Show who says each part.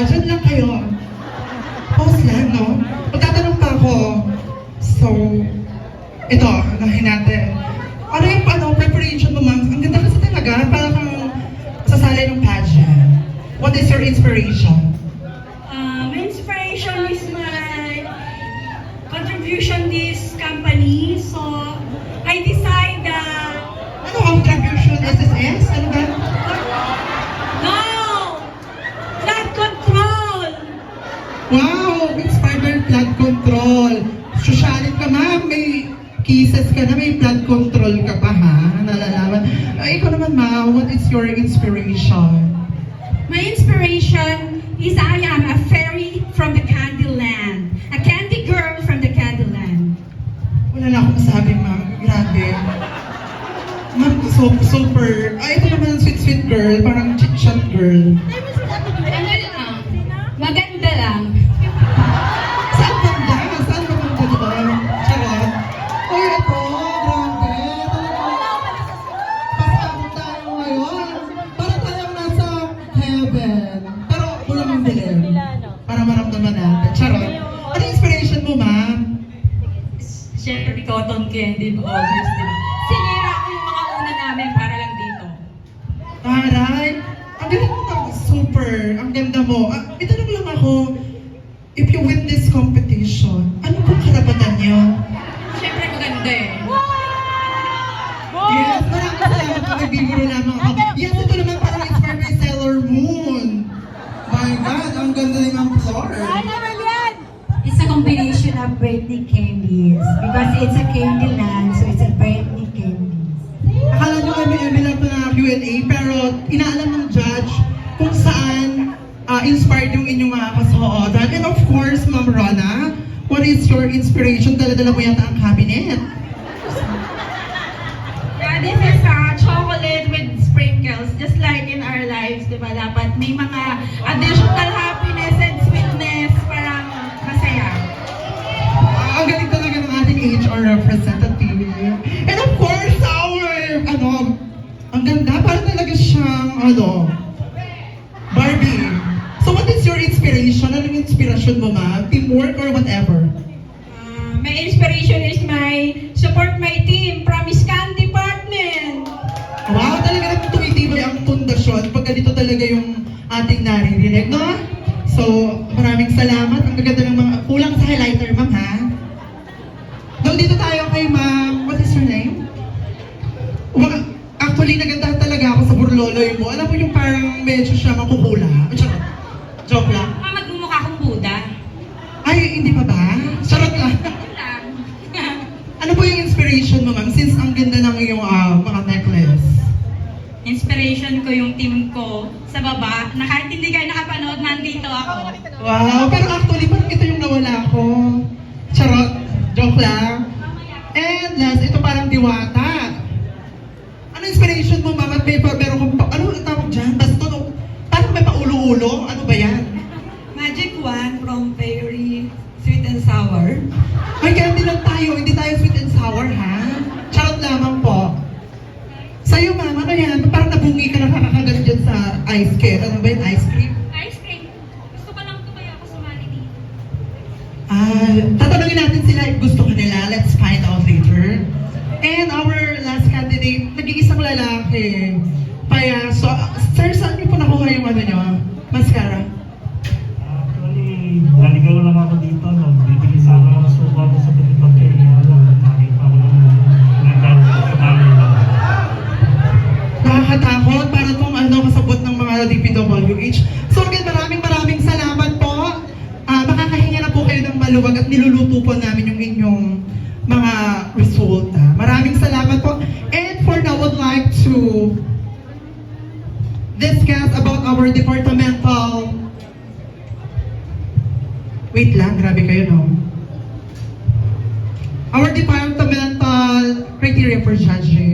Speaker 1: dyan lang kayo. Pause lang, no? Magtatanong pa ako. So, ito, anahin natin. Ano yung preparation mo, ma'am? Ang ganda kasi talaga, para kang sasali ng pageant. What is your inspiration?
Speaker 2: My inspiration is my contribution this company. So, I decide that
Speaker 1: Ano ang contribution? SSS? Ano ba?
Speaker 2: no! Flood control!
Speaker 1: Wow! Inspired by flood control. Socialite ka, ma'am. May kisses ka na, may flood control ka pa, ha? Nalalaman. Ikaw naman, ma'am, what is your inspiration?
Speaker 2: My inspiration is I am a fairy from the Candyland. A candy girl from the Candyland.
Speaker 1: Wala na akong masabi, ma'am. Grabe. Ma'am, super. Ito naman, sweet girl. Parang chit-chat girl.
Speaker 2: Ano lang? Maganda lang.
Speaker 1: Saan banda? Saan ba banda, diba? Charot. Uy, ito. Grabe. Pasabot tayo ngayon. Para tayong nasa heaven. Pero walang ang dilim. Para maramdaman natin. Charot. Ano yung inspiration mo, ma'am?
Speaker 2: Siyempre, cotton candy, obvious, di ba? Sinira ko yung mga una namin para lang dito.
Speaker 1: Taray. Ang galing mo, ma'am. Super. Ang ganda mo. Itanong lang ako, if you win this competition, ano pong karapatan niyo?
Speaker 2: Siyempre, maganda eh.
Speaker 1: Yes, maraming salamat po. Nagbibiro lamang ako. Yes, ito naman parang inspired by Sailor Moon. My God, ang ganda ng ang floor.
Speaker 3: It's a combination of Britney candies because it's a candy land, so it's a Britney candies.
Speaker 1: Akala nyo kami lang ito na Q&A, pero inaalam ng judge kung saan inspired yung inyong mga kasuotan. And of course, Ma'am Rona, what is your inspiration? Dala-dala mo yata ang cabinet.
Speaker 2: Yeah, this is chocolate with sprinkles, just like in our lives, di ba? Dapat may mga additional happiness and sweetness para masaya.
Speaker 1: Ang galing talaga ng ating HR representative. And of course, ang ganda, parang talaga siyang, Barbie. So what is your inspiration? Anong inspiration mo, ma'am? Teamwork or whatever?
Speaker 2: My inspiration is support my team, Promise Candy Department.
Speaker 1: Wow, talaga naman tumitibay ang pundasyon pag ganito talaga yung ating naririnig, no? So, maraming salamat. Ang gaganda ng mga kulang sa highlighter, ma'am, ha? Dito tayo kay ma'am. What is your name? Actually, nagandahan talaga ako sa burloloy mo. Alam mo yung parang medyo siya makukula. Charot. Joke lang.
Speaker 2: Magmumukha akong Buddha.
Speaker 1: Ay, hindi pa ba? Charot lang. Ano po yung inspiration mo, ma'am? Since ang ganda ng iyong mga necklace.
Speaker 2: Inspiration ko yung team ko sa baba, na kahit hindi kayo nakapanood, nandito ako.
Speaker 1: Wow, pero actually, parang ito yung nawala ko. Charot. Joke lang. And last, ito parang diwata. Ano inspiration mo, ma'am? At meron kong, ano ang tawag dyan? Basta ito, parang may paulo-ulo. Ano ba yan?
Speaker 2: Magic wand from Fairy Sweet and Sour.
Speaker 1: Ay, kaya lang tayo. Hindi tayo sweet and sour, ha? Charot lamang po. Sa'yo, ma'am, ano yan? Parang nabungi ka na kakakagat dyan sa ice cream. Ano ba yung ice cream?
Speaker 2: Ice cream. Gusto ko lang ito kaya ako sumali dito.
Speaker 1: Tatanungin natin sila if gusto ka nila. Let's find out later. And our last candidate, nag-iisang lalaki. Payaso. Sir, saan niyo po nakuha yung ano niyo? Mascara?
Speaker 4: Actually, naligaw lang ako dito, no? Bibili sana ako suka ko sa pagkakapir niya. Nakita ko lang nag-dance sa sumali lang.
Speaker 1: Nakakatakot para itong kasabot ng mga DPWH. So again, maraming salamat po. Makakahinga na po kayo ng maluwag at niluluto po namin yung inyong mga resulta. Maraming salamat po. And for now, I would like to discuss about our departmental... Wait lang, grabe kayo, no? Our departmental criteria for judging.